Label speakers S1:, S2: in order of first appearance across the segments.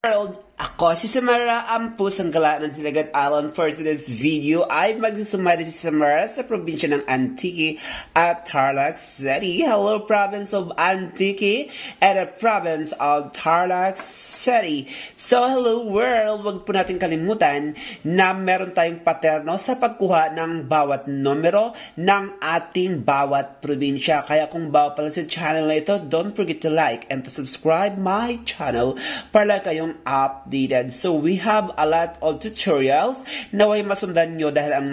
S1: World, ako si Samara, ang pusang gala ng Silagat Island. For today's video ay magsusumari si Samara sa probinsya ng Antique at Tarlac City. Hello, province of Antique and the province of Tarlac City. So, hello world, wag po natin kalimutan na meron tayong paterno sa pagkuha ng bawat numero ng ating bawat probinsya. Kaya kung bago pa lang sa channel na ito, don't forget to like and to subscribe my channel para kayong updated. So we have a lot of tutorials na way masundan nyo dahil ang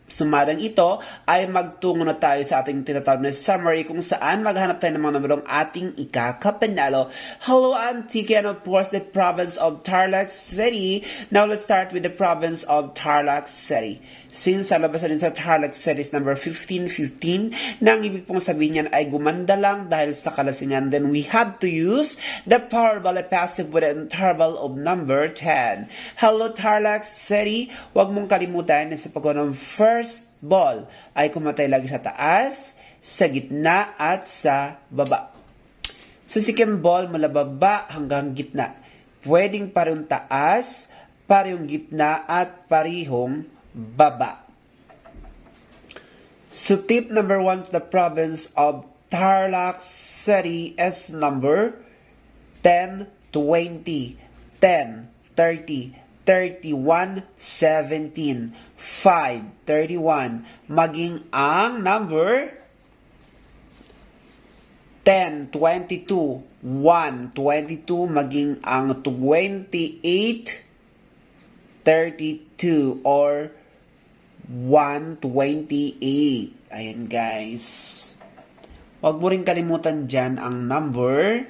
S1: sumarang ito ay magtungo na tayo sa ating tinatawag na summary kung saan maghanap tayo ng mga numerong ating ikakapanalo. Hello Antique and of course the province of Tarlac City. Now let's start with the province of Tarlac City. Since sa labas din sa Tarlac City is number 1515, na ang ibig pong sabihin niyan ay gumanda lang dahil sa kalasingan, then we have to use the Powerball passive with an interval of number 10. Hello Tarlac City, huwag mong kalimutan na sa pagkuha ng first ball ay kumatay lagi sa taas, sa gitna at sa baba. Sa second ball mula baba hanggang gitna, pwedeng parehong taas, parehong gitna at parehong baba. So tip number 1 to the province of Tarlac City is number 10, 20, 10, 30, 31, 17, 5, 31, maging ang number 10, 22, 1, 22, maging ang 28, 32, or 128. Ayan guys. Huwag mo rin kalimutan dyan ang number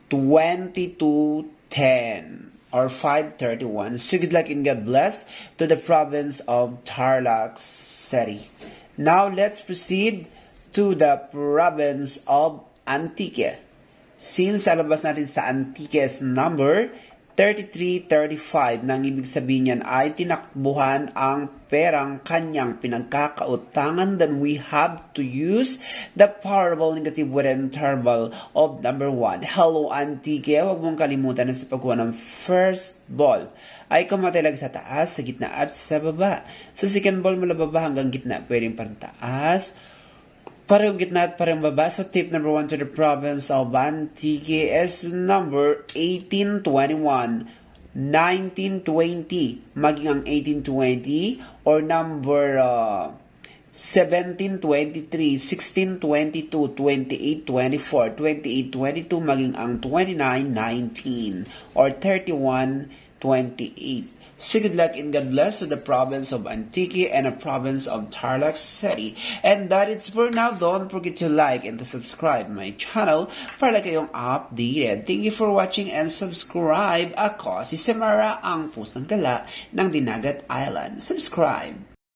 S1: 2210 or 531. So good luck and God bless to the province of Tarlac City. Now let's proceed to the province of Antique. Since alabas natin sa Antique's number 3335, nang ibig sabihin niyan ay tinakbuhan ang perang kanyang pinagkakautangan, then we have to use the Powerball negative with an interval of number 1. Hello Antique, huwag mong kalimutan na sa pagkuha ng first ball ay kumatay lang sa taas, sa gitna at sa baba. Sa second ball mula baba hanggang gitna, pwedeng parang taas, parehong gitna at parehong baba. So tip number 1 to the province of Antique is number 1821, 1920, maging ang 1820, or number 1723, 1622, 2824, 2822, maging ang 2919, or 3128. So good luck and God bless to the province of Antique and the province of Tarlac City. And that is for now. Don't forget to like and to subscribe my channel para kayong updated. Thank you for watching and subscribe. Ako si Samara, ang pusang gala ng Dinagat Island. Subscribe.